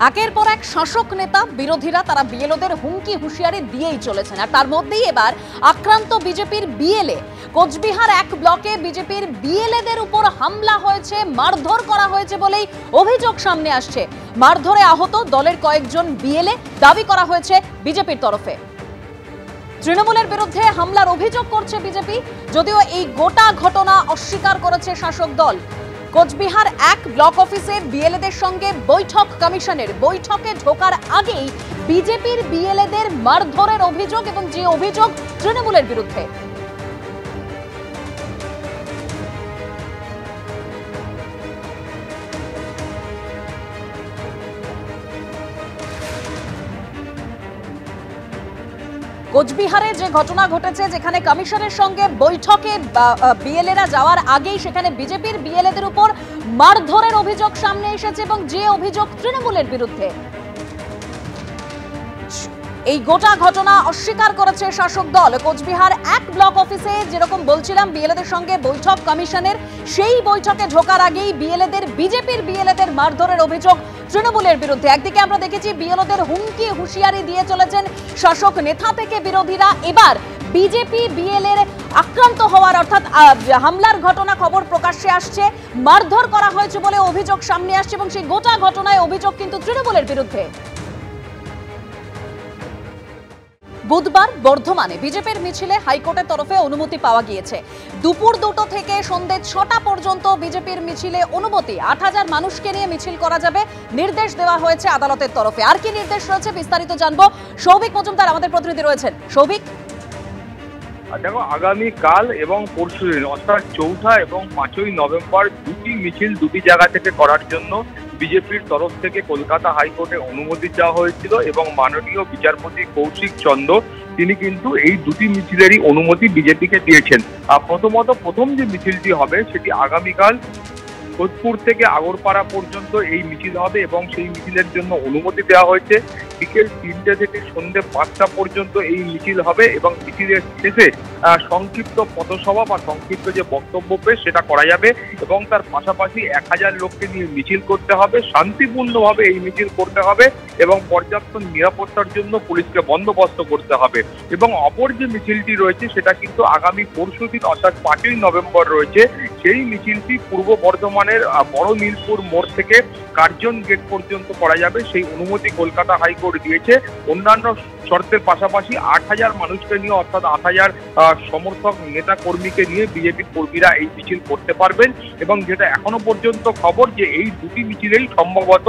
একের পর এক শাসক নেতা বিরোধীরা তারা বিএলওদের হুমকি হুঁশিয়ারি দিয়েই চলেছেন। আর তার মধ্যেই এবার আক্রান্ত বিজেপির বিএলএ। কোচবিহার এক ব্লকে বিজেপির বিএলএদের উপর হামলা হয়েছে, মারধর করা হয়েছে বলেই অভিযোগ সামনে আসছে। মারধরে আহত দলের কয়েকজন বিএলএ দাবি করা হয়েছে বিজেপির তরফে। তৃণমূলের বিরুদ্ধে হামলার অভিযোগ করছে বিজেপি, যদিও এই গোটা ঘটনা অস্বীকার করেছে শাসক দল। কোচবিহার এক ব্লক অফিসে বিএলএদের সঙ্গে বৈঠক কমিশনের। বৈঠকে ঢোকার আগেই বিজেপির বিএলএদের মারধরের অভিযোগ, এবং যে অভিযোগ তৃণমূলের বিরুদ্ধে। কোচবিহারে যে ঘটনা ঘটেছে, যেখানে কমিশনের সঙ্গে বৈঠকে বিএলএরা যাওয়ার আগেই সেখানে বিজেপির বিএলএদের উপর মারধরের অভিযোগ সামনে এসেছে, এবং যে অভিযোগ তৃণমূলের বিরুদ্ধে। এই গোটা ঘটনা অস্বীকার করেছে শাসক দল। কোচবিহার এক ব্লক অফিসে যেরকম বলছিলাম বিএলএদের সঙ্গে বৈঠক কমিশনের, সেই বৈঠকে ঢোকার আগেই বিজেপির বিএলএদের মারধরের অভিযোগ তৃণমূলের বিরুদ্ধে। একদিকে আমরা দেখেছি বিএলওদের হুমকি হুঁশিয়ারি দিয়ে চলেছেন শাসক নেতা থেকে বিরোধীরা। এবার বিজেপি বিএলএর আক্রান্ত হওয়ার অর্থাৎ হামলার ঘটনা খবর প্রকাশ্যে আসছে, মারধর করা হয়েছে বলে অভিযোগ সামনে আসছে, এবং সেই গোটা ঘটনায় অভিযোগ কিন্তু তৃণমূলের বিরুদ্ধে। বুধবার বর্ধমানে বিজেপির মিছিলে হাইকোর্টের তরফে অনুমতি পাওয়া গিয়েছে। দুপুর 2টা থেকে সন্ধ্যে 6টা পর্যন্ত বিজেপির মিছিলে অনুমতি। 8000 মানুষকে নিয়ে মিছিল করা যাবে, নির্দেশ দেওয়া হয়েছে আদালতের তরফে। আর কি নির্দেশ রয়েছে বিস্তারিত জানবো, সৌভিক মজুমদার আমাদের প্রতিনিধি রয়েছেন। সৌভিক, দেখো, আগামীকাল এবং পরশুদিন অর্থাৎ 4 এবং 5 নভেম্বর দুটি মিছিল দুটি জায়গা থেকে করার জন্য বিজেপির তরফ থেকে কলকাতা হাইকোর্টে অনুমতি দেওয়া হয়েছিল, এবং মাননীয় বিচারপতি কৌশিক চন্দ্র তিনি কিন্তু এই দুটি মিছিলেরই অনুমতি বিজেপিকে দিয়েছেন। প্রথম যে মিছিলটি হবে সেটি আগামীকাল সোদপুর থেকে আগরপাড়া পর্যন্ত এই মিছিল হবে, এবং সেই মিছিলের জন্য অনুমতি দেওয়া হয়েছে। বিকেল 3টে থেকে সন্ধ্যে 5টা পর্যন্ত এই মিছিল হবে, এবং মিছিলের শেষে সংক্ষিপ্ত পথসভা বা সংক্ষিপ্ত যে বক্তব্য পেশ সেটা করা যাবে, এবং তার পাশাপাশি 1000 লোককে নিয়ে মিছিল করতে হবে। শান্তিপূর্ণভাবে এই মিছিল করতে হবে, এবং পর্যাপ্ত নিরাপত্তার জন্য পুলিশকে বন্দোবস্ত করতে হবে। এবং অপর যে মিছিলটি রয়েছে সেটা কিন্তু আগামী পরশুদিন অর্থাৎ 5 নভেম্বর রয়েছে। সেই মিছিলটি পূর্ব বর্ধমানের বড় নীলপুর মোড় থেকে কার্জন গেট পর্যন্ত করা যাবে, সেই অনুমতি কলকাতা হাইকোর্ট দিয়েছে। অন্যান্য শর্তের পাশাপাশি 8000 মানুষকে নিয়ে অর্থাৎ 8000 সমর্থক নেতা কর্মীকে নিয়ে বিজেপি কর্মীরা এই মিছিল করতে পারবেন। এবং যেটা এখনো পর্যন্ত খবর, যে এই দুটি মিছিলেই সম্ভবত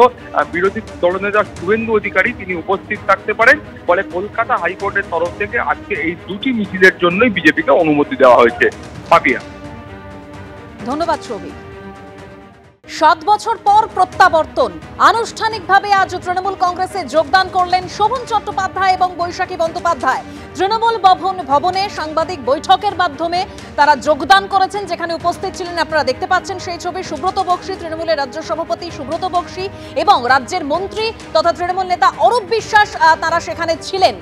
বিরোধী দলনেতা শুভেন্দু অধিকারী তিনি উপস্থিত থাকতে পারেন। ফলে কলকাতা হাইকোর্টের তরফ থেকে আজকে এই দুটি মিছিলের জন্যই বিজেপিকে অনুমতি দেওয়া হয়েছে। পাপিয়া, ধন্যবাদ সৌভিক। 7 বছর পর প্রত্যাবর্তন। আনুষ্ঠানিকভাবে আজ তৃণমূল কংগ্রেসে যোগদান করলেন শোভন চট্টোপাধ্যায় এবং বৈশাখী বন্দ্যোপাধ্যায়। তৃণমূল ভবনে সাংবাদিক বৈঠকের মাধ্যমে তারা যোগদান করেছেন, যেখানে উপস্থিত ছিলেন, আপনারা দেখতে পাচ্ছেন সেই ছবি, সুব্রত বক্সী, তৃণমূলের রাজ্য সভাপতি সুব্রত বক্সী, এবং রাজ্যের মন্ত্রী তথা তৃণমূল নেতা অরূপ বিশ্বাস তারা সেখানে ছিলেন।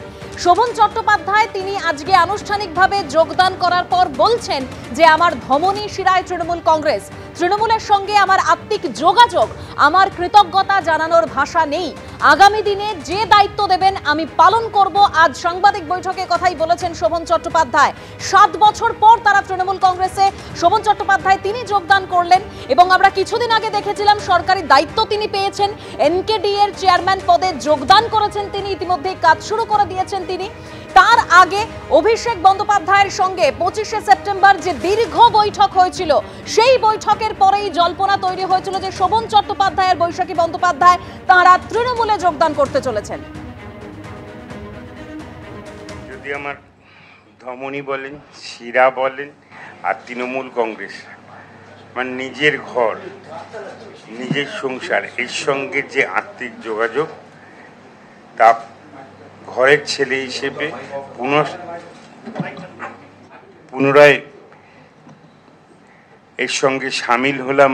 শোভন চট্টোপাধ্যায় তিনি আজকে আনুষ্ঠানিকভাবে যোগদান করার পর বলছেন যে আমার ধমনী শিরায় তৃণমূল কংগ্রেস, তৃণমূলের সঙ্গে আমার আত্মিক যোগাযোগ, আমার কৃতজ্ঞতা জানানোর ভাষা নেই। আগামী দিনে যে দায়িত্ব দেবেন আমি পালন করব। আজ সাংবাদিক বৈঠকে কথাই বলেছেন শোভন চট্টোপাধ্যায়। 7 বছর পর তারা তৃণমূল কংগ্রেসে শোভন চট্টোপাধ্যায় তিনি যোগদান করলেন, এবং আমরা কিছুদিন আগে দেখেছিলাম সরকারি দায়িত্ব তিনি পেয়েছেন, এনকেডি এর চেয়ারম্যান পদে যোগদান করেছেন তিনি, ইতিমধ্যেই কাজ শুরু করে দিয়েছেন তিনি। তার আগে অভিষেক বন্দ্যোপাধ্যায়ের সঙ্গে 25শে সেপ্টেম্বর যে দীর্ঘ বৈঠক হয়েছিল, সেই বৈঠকের পরেই জল্পনা তৈরি হয়েছিল যে শোভন চট্টোপাধ্যায় আর বৈশাখী বন্দ্যোপাধ্যায় তাঁরা তৃণমূলে যোগদান করতে চলেছেন। যদি আমার ধমনী বলেন, শিরা বলেন, আর তৃণমূল কংগ্রেস মানে নিজের ঘর, নিজের সংসার, এর সঙ্গে যে আত্মিক যোগাযোগ, তা ঘরের ছেলে হিসেবে পুনরায় এর সঙ্গে সামিল হলাম,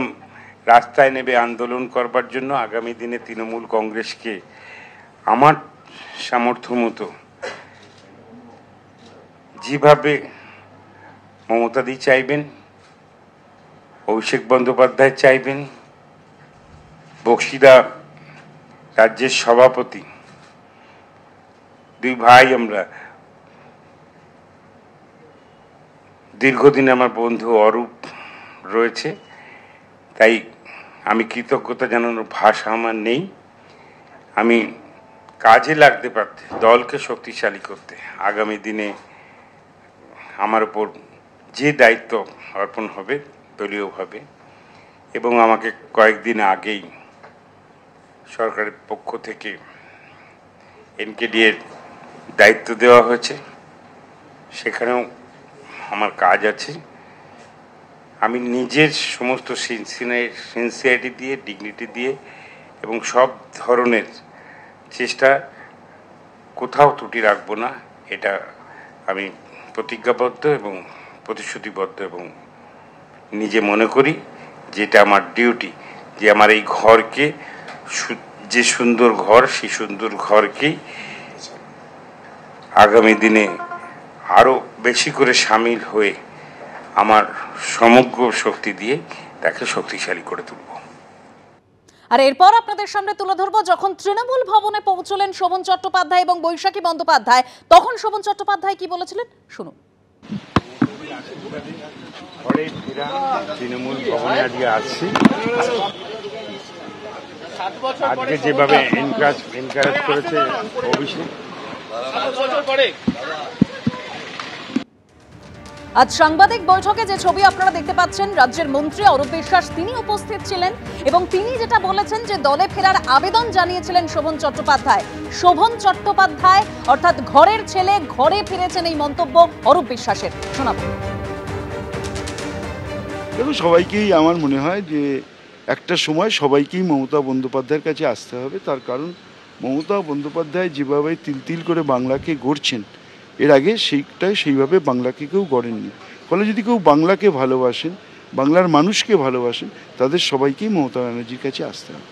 রাস্তায় নেবে আন্দোলন করবার জন্য। আগামী দিনে তৃণমূল কংগ্রেসকে আমার সামর্থ্য মতো যেভাবে মমতাদি চাইবেন, অভিষেক বন্দ্যোপাধ্যায় চাইবেন, বক্সিদা রাজ্যের সভাপতি, দুই ভাই আমরা, দীর্ঘদিন আমার বন্ধু অরূপ রয়েছে, তাই আমি কৃতজ্ঞতা জানানোর ভাষা আমার নেই। আমি কাজে লাগতে পারতে, দলকে শক্তিশালী করতে আগামী দিনে আমার উপর যে দায়িত্ব অর্পণ হবে দলীয়ভাবে, এবং আমাকে কয়েকদিন আগেই সরকারের পক্ষ থেকে এনকেডি এর দায়িত্ব দেওয়া হয়েছে, সেখানেও আমার কাজ আছে। আমি নিজের সমস্ত সিনসিয়ারিটি দিয়ে, ডিগনিটি দিয়ে এবং সব ধরনের চেষ্টা, কোথাও ত্রুটি রাখবো না, এটা আমি প্রতিজ্ঞাবদ্ধ এবং প্রতিশ্রুতিবদ্ধ, এবং নিজে মনে করি যে এটা আমার ডিউটি, যে আমার এই ঘরকে, যে সুন্দর ঘর, সেই সুন্দর ঘরকেই আগামী দিনে আরো বেশি করে সামিল হয়ে আমার সমগ্র শক্তি দিয়ে তাকে শক্তিশালী করে তুলব। আর এরপর আপনাদের সামনে তুলে ধরবো যখন তৃণমূল ভবনে পৌঁছলেন শোভন চট্টোপাধ্যায় এবং বৈশাখী বন্দ্যোপাধ্যায়, তখন শোভন চট্টোপাধ্যায় কি বলেছিলেন শুনুন। তৃণমূল ভবনে আজকে আসছি, আজকে যেভাবে এনকারেজ করেছে অভিষেক, আজ সাংবাদিক বৈঠকে যে ছবি আপনারা দেখতে পাচ্ছেন, রাজ্যের মন্ত্রী অরূপ বিশ্বাস তিনি উপস্থিত ছিলেন এবং তিনি যেটা বলেছেন যে দলে ফেরার আবেদন জানিয়েছিলেন শোভন চট্টোপাধ্যায়। শোভন চট্টোপাধ্যায় অর্থাৎ ঘরের ছেলে ঘরে ফিরেছেন, এই মন্তব্য অরূপ বিশ্বাসের। শোনাবো। দেখুন, সবাইকেই আমার মনে হয় যে একটা সময় সবাইকেই মমতা বন্দ্যোপাধ্যায়ের কাছে আসতে হবে। তার কারণ মমতা বন্দ্যোপাধ্যায় যেভাবে তিল করে বাংলাকে গড়ছেন, এর আগে সেইভাবে বাংলাকে কেউ গড়েননি। ফলে যদি কেউ বাংলাকে ভালোবাসেন, বাংলার মানুষকে ভালোবাসেন, তাদের সবাইকেই মমতা ব্যানার্জির কাছে আসতে হবে।